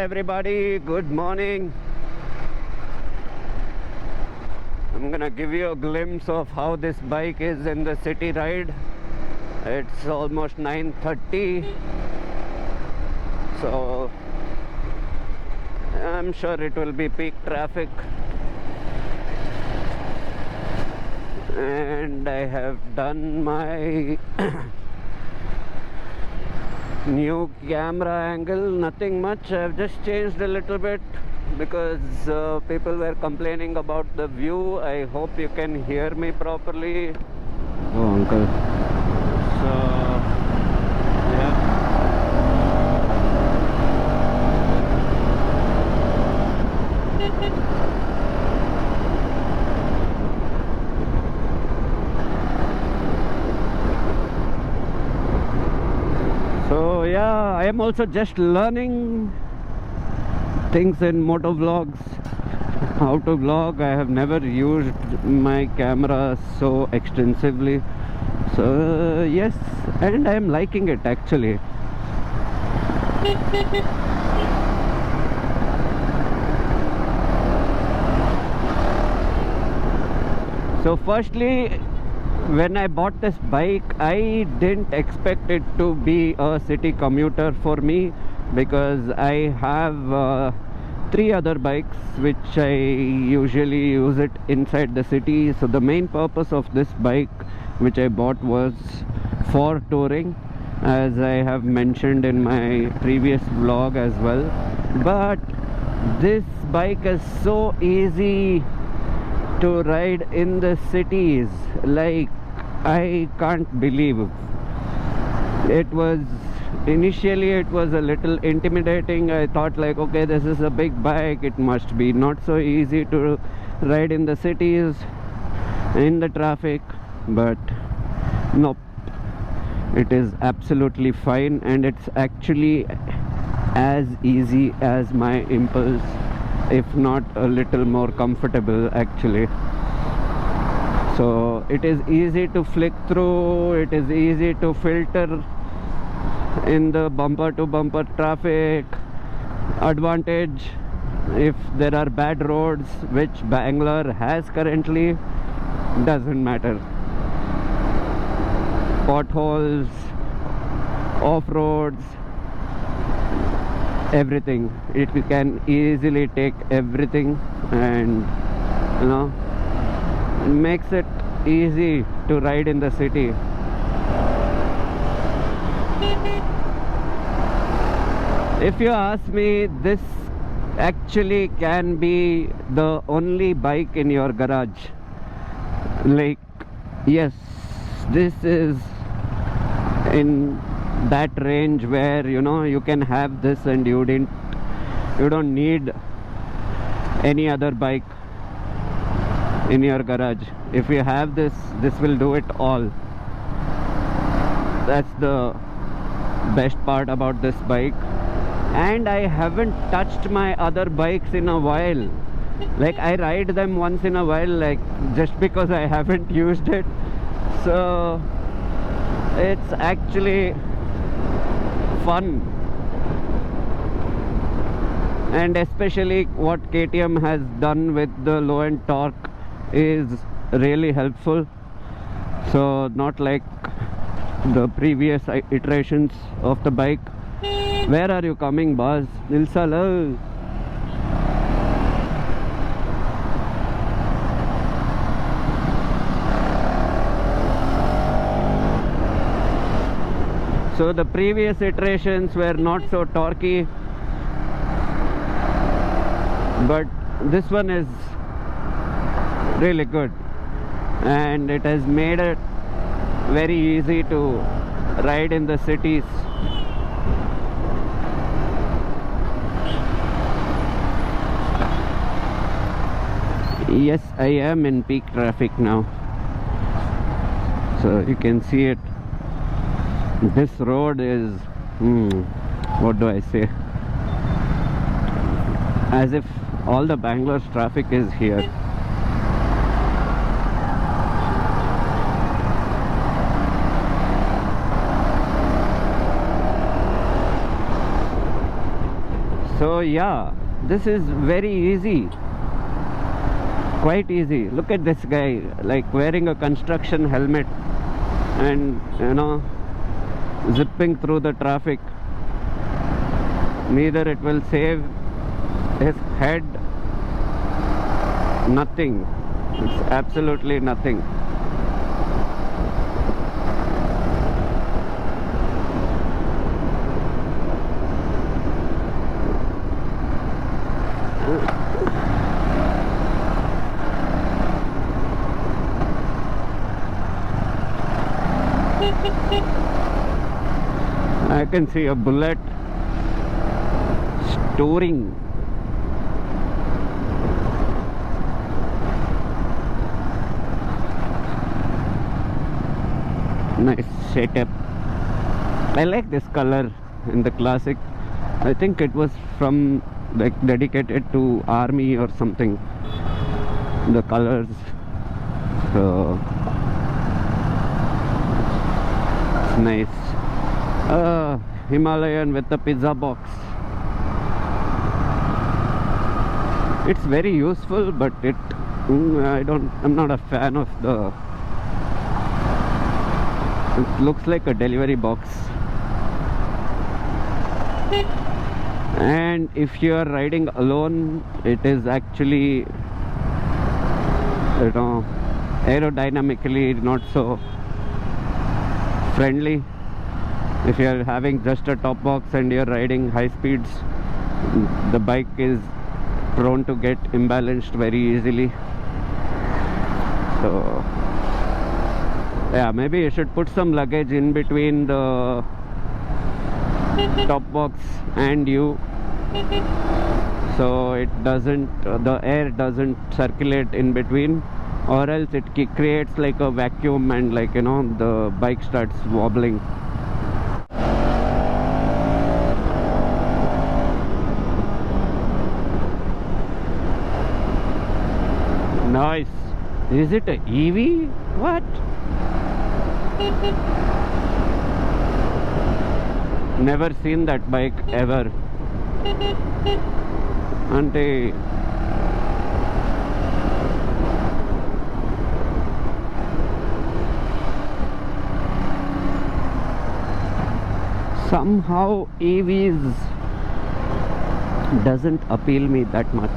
everybody, good morning. I'm gonna give you a glimpse of how this bike is in the city ride. It's almost 9:30, so I'm sure it will be peak traffic. And I have done my new camera angle, nothing much. I've just changed a little bit because people were complaining about the view. I hope you can hear me properly. Oh, uncle. So yeah. So yeah, I am also just learning things in moto vlogs, how to vlog. I have never used my camera so extensively, so yes, and I am liking it actually. So firstly, when I bought this bike, I didn't expect it to be a city commuter for me, because I have 3 other bikes which I usually use it inside the city. So the main purpose of this bike which I bought was for touring, as I have mentioned in my previous vlog as well. But this bike is so easy to ride in the cities, like I can't believe. It was initially, it was a little intimidating. I thought like, okay, this is a big bike, it must be not so easy to ride in the cities in the traffic, but nope, it is absolutely fine, and it's actually as easy as my Impulse, if not a little more comfortable actually. So it is easy to flick through, it is easy to filter in the bumper to bumper traffic. Advantage, if there are bad roads, which Bangalore has currently, doesn't matter. Potholes, off-roads, everything, it can easily take everything, and you know, makes it easy to ride in the city. If you ask me, this actually can be the only bike in your garage. Like, yes, this is in that range where, you know, you can have this and you don't need any other bike in your garage. If you have this will do it all. That's the best part about this bike. And I haven't touched my other bikes in a while. Like, I ride them once in a while, like just because I haven't used it. So it's actually fun. And especially what KTM has done with the low end torque is really helpful. So not like the previous iterations of the bike. Where are you coming, boss? Nilsala. So the previous iterations were not so torquey, but this one is really good, and it has made it very easy to ride in the cities. Yes, I am in peak traffic now, so you can see it. This road is, what do I say, as if all the Bangalore's traffic is here. So yeah, this is very easy, quite easy. Look at this guy, like wearing a construction helmet and zipping through the traffic. Neither it will save his head, nothing. It's absolutely nothing. I can see a bullet storing. Nice setup. I like this color in the Classic. I think it was from like dedicated to army or something, the colors. So it's nice. Himalayan with the pizza box. It's very useful, but I'm not a fan of the, it looks like a delivery box. And if you are riding alone, it is actually, aerodynamically not so friendly. If you are having just a top box and you're riding high speeds, the bike is prone to get imbalanced very easily. So yeah, maybe you should put some luggage in between the top box and you, so it doesn't, the air doesn't circulate in between, or else it creates like a vacuum and the bike starts wobbling. Nice. Is it a EV? What? Never seen that bike ever. Auntie. Somehow EVs doesn't appeal me that much.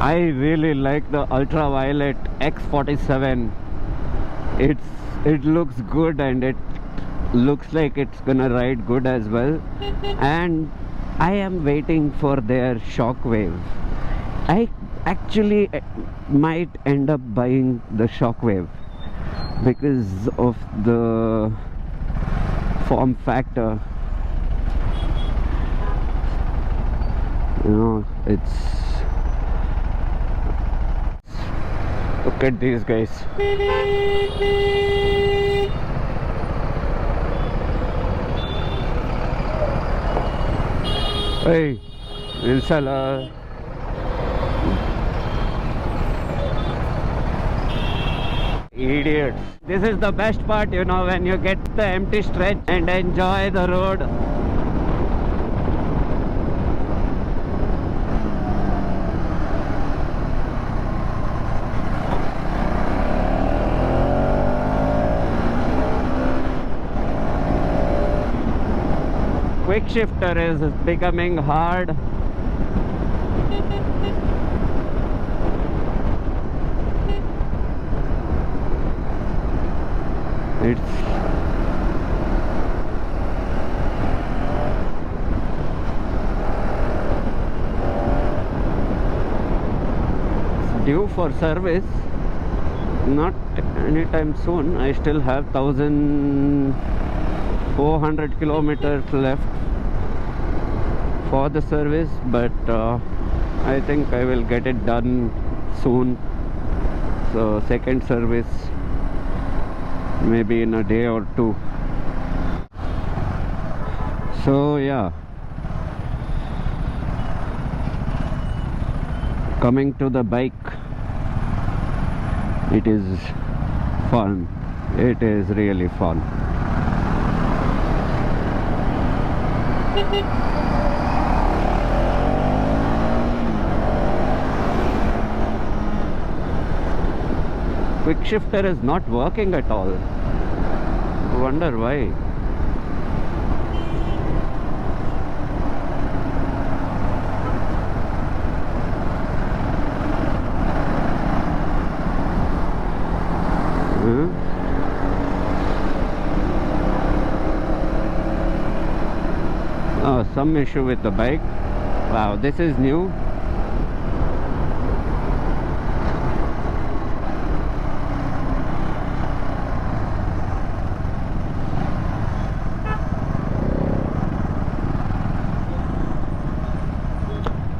I really like the ultraviolet X47. It looks good, and it looks like it's gonna ride good as well. And I am waiting for their Shockwave. I actually might end up buying the Shockwave because of the form factor. It's, look at these guys. Hey, Inshallah. Idiots. This is the best part, when you get the empty stretch and enjoy the road. Quick shifter is becoming hard. It's due for service. Not anytime soon. I still have 1,400 kilometers left for the service, but I think I will get it done soon. So second service maybe in a day or two. So yeah, coming to the bike, it is fun. It is really fun. Quick shifter is not working at all. Wonder why. Oh, some issue with the bike. Wow, this is new.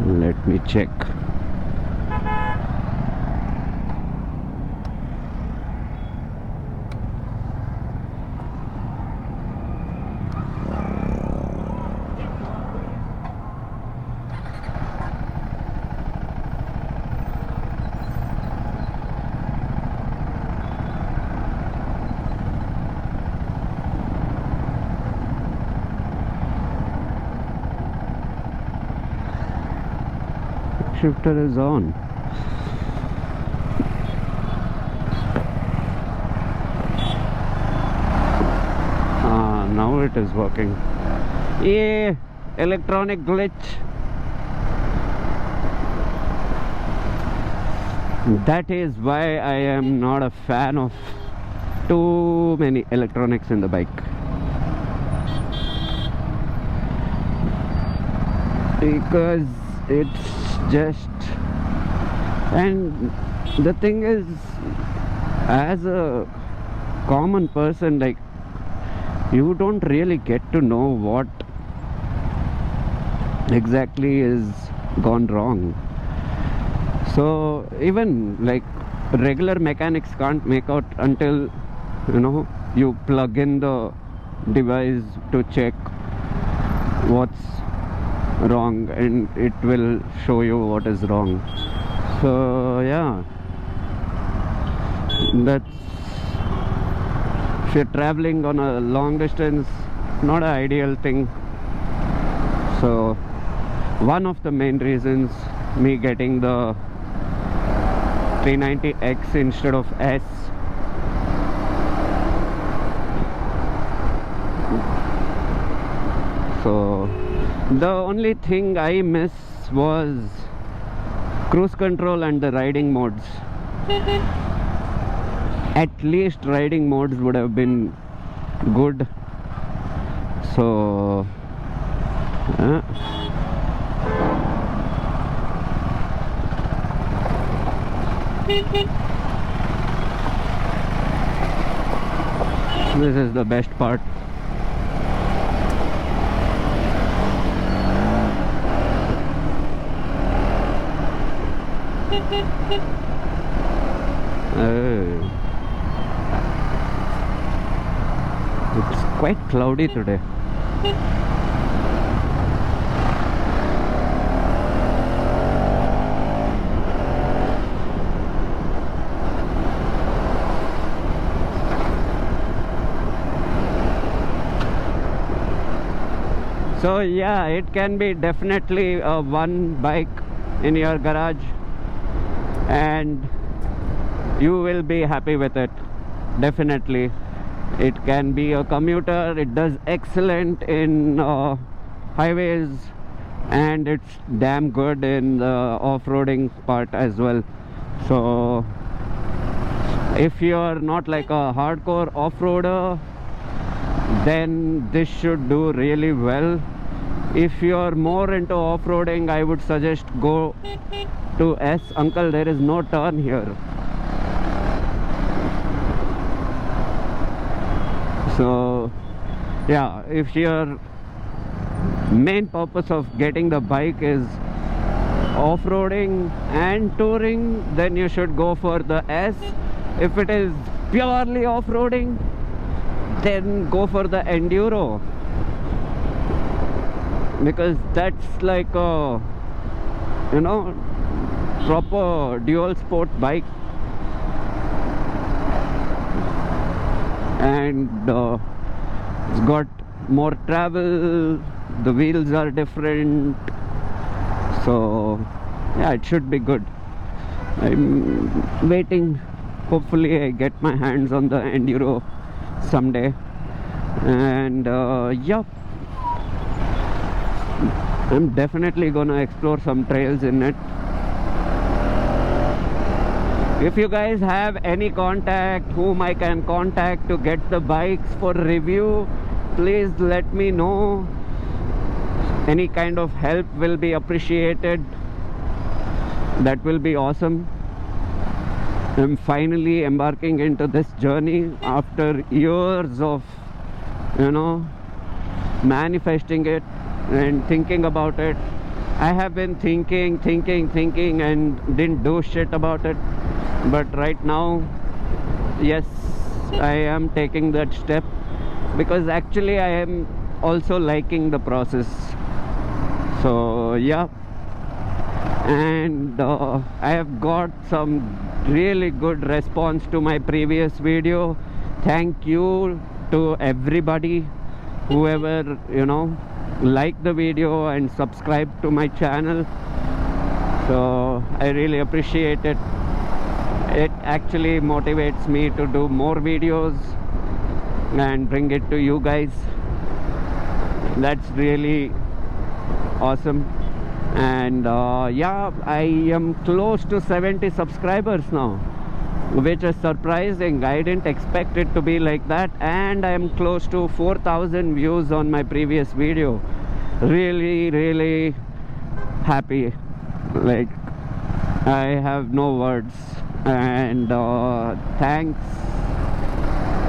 Let me check. Shifter is on. Now it is working. Yeah, electronic glitch. That is why I am not a fan of too many electronics in the bike. Because it's just, and the thing is, as a common person, like, you don't really get to know what exactly is gone wrong. So even like regular mechanics can't make out until, you know, you plug in the device to check what's wrong, and it will show you what is wrong. So yeah, that's, if you're traveling on a long distance, not an ideal thing. So one of the main reasons me getting the 390X instead of S. So the only thing I miss was cruise control and the riding modes. At least riding modes would have been good. So this is the best part. It's quite cloudy today. So yeah, it can be definitely a one bike in your garage and you will be happy with it. Definitely. It can be a commuter. It does excellent in highways, and it's damn good in the off-roading part as well. So if you're not like a hardcore off-roader, then this should do really well. If you're more into off-roading, I would suggest go to S. Uncle, there is no turn here. So yeah, if your main purpose of getting the bike is off-roading and touring, then you should go for the S. If it is purely off-roading, then go for the Enduro, because that's like a, you know, proper dual sport bike. And it's got more travel, the wheels are different, so yeah, it should be good. I'm waiting. Hopefully I get my hands on the Enduro someday, and yeah, I'm definitely gonna explore some trails in it. If you guys have any contact whom I can contact to get the bikes for review, please let me know. Any kind of help will be appreciated. That will be awesome. I'm finally embarking into this journey after years of, you know, manifesting it and thinking about it. I have been thinking and didn't do shit about it. But right now, yes, I am taking that step, because actually I am also liking the process. So yeah, and I have got some really good response to my previous video. Thank you to everybody, whoever, you know, liked the video and subscribed to my channel. So I really appreciate it. It actually motivates me to do more videos and bring it to you guys. That's really awesome. And yeah, I am close to 70 subscribers now, which is surprising. I didn't expect it to be like that. And I am close to 4,000 views on my previous video. Really happy. Like, I have no words. And thanks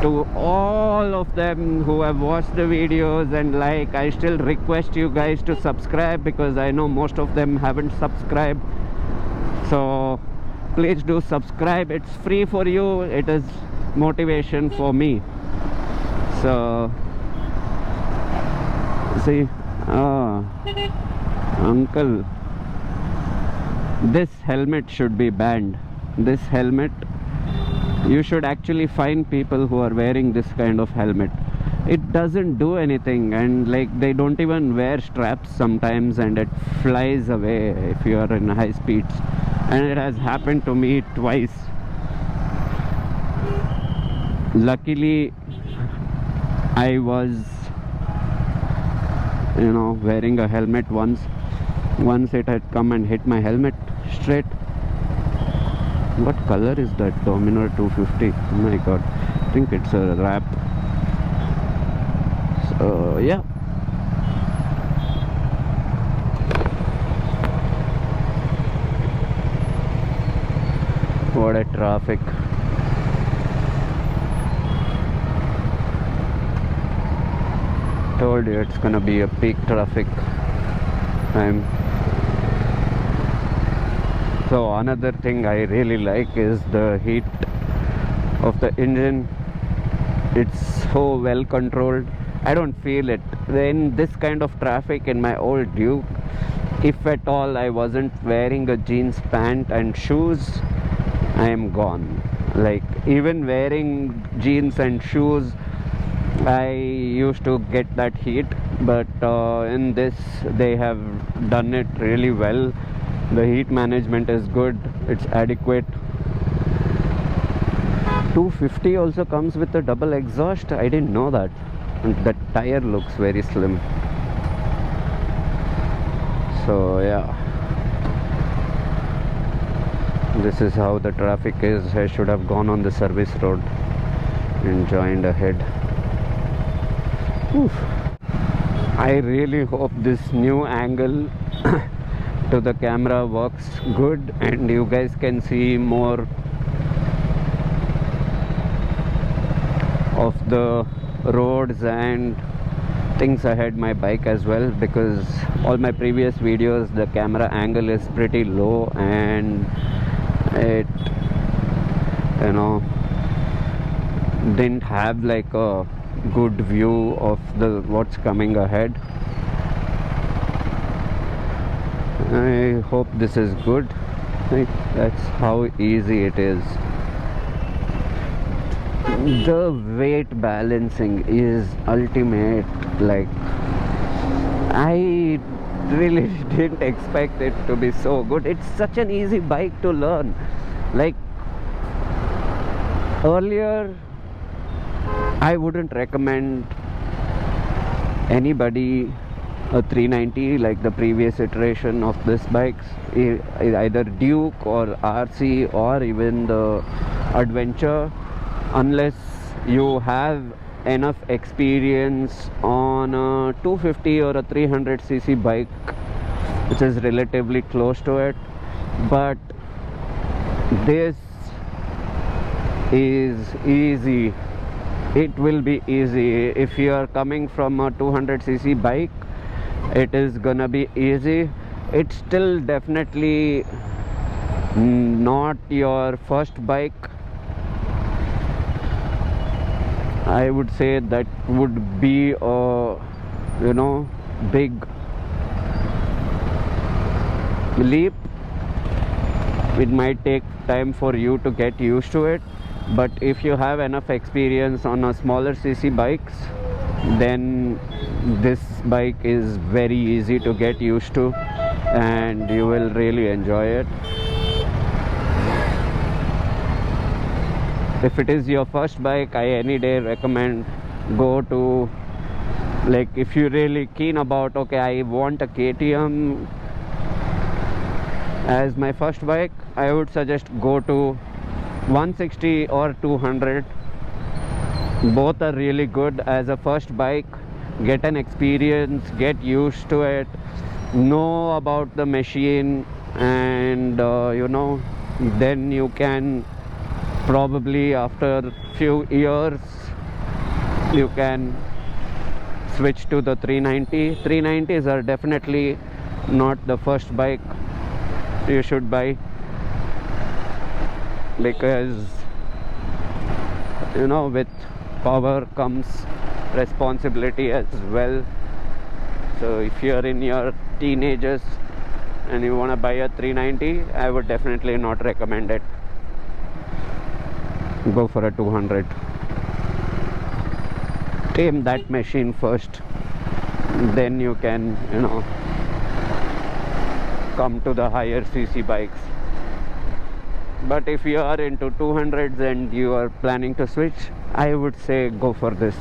to all of them who have watched the videos, and like, I still request you guys to subscribe, because I know most of them haven't subscribed. So please do subscribe. It's free for you. It is motivation for me. So see, uncle, this helmet should be banned. This helmet, you should actually find people who are wearing this kind of helmet. It doesn't do anything, and like, they don't even wear straps sometimes, and it flies away if you are in high speeds. And it has happened to me twice. Luckily I was, you know, wearing a helmet once it had come and hit my helmet straight. What color is that Dominar 250? Oh my god, I think it's a wrap. So yeah, what a traffic. Told you it's gonna be a peak traffic time. So another thing I really like is the heat of the engine. It's so well controlled. I don't feel it in this kind of traffic. In my old Duke, if at all I wasn't wearing a jeans pant and shoes, I am gone. Like, even wearing jeans and shoes, I used to get that heat. But in this, they have done it really well. The heat management is good, it's adequate. 250 also comes with a double exhaust. I didn't know that. And the tire looks very slim. So yeah, this is how the traffic is. I should have gone on the service road and joined ahead. Oof. I really hope this new angle to the camera works good and you guys can see more of the roads and things ahead my bike as well, because all my previous videos the camera angle is pretty low and it, you know, didn't have like a good view of the what's coming ahead. I hope this is good. That's how easy it is. The weight balancing is ultimate. Like, I really didn't expect it to be so good. It's such an easy bike to learn. Like earlier, I wouldn't recommend anybody a 390 like the previous iteration of this bikes, either Duke or RC or even the Adventure, unless you have enough experience on a 250 or a 300cc bike which is relatively close to it. But this is easy. It will be easy. If you are coming from a 200cc bike, it is gonna be easy. It's still definitely not your first bike. I would say that would be a big leap. It might take time for you to get used to it, but if you have enough experience on a smaller cc bikes, then this bike is very easy to get used to and you will really enjoy it. If it is your first bike, I any day recommend go to, like, if you're really keen about, okay, I want a KTM as my first bike, I would suggest go to 160 or 200. Both are really good as a first bike. Get an experience, get used to it, know about the machine, and then you can probably after few years you can switch to the 390. 390s are definitely not the first bike you should buy, because with power comes responsibility as well. So if you're in your teenagers and you want to buy a 390, I would definitely not recommend it. Go for a 200. Tame that machine first, then you can come to the higher cc bikes. But if you are into 200s and you are planning to switch, I would say go for this.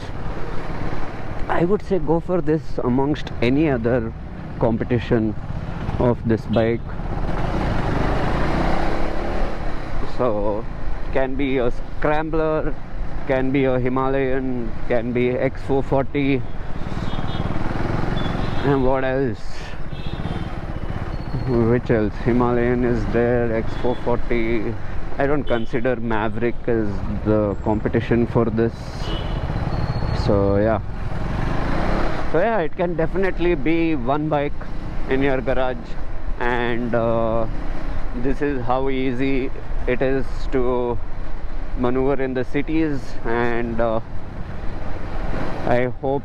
I would say go for this amongst any other competition of this bike. So can be a Scrambler, can be a Himalayan, can be X440, and what else? Which else? Himalayan is there, X440. I don't consider Maverick as the competition for this. So yeah, it can definitely be one bike in your garage, and this is how easy it is to maneuver in the cities. And I hope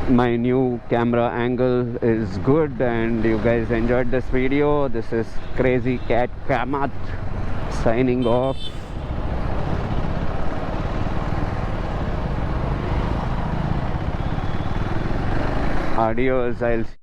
my new camera angle is good and you guys enjoyed this video. This is Crazy Cat Kamath signing off. Adios. I'll see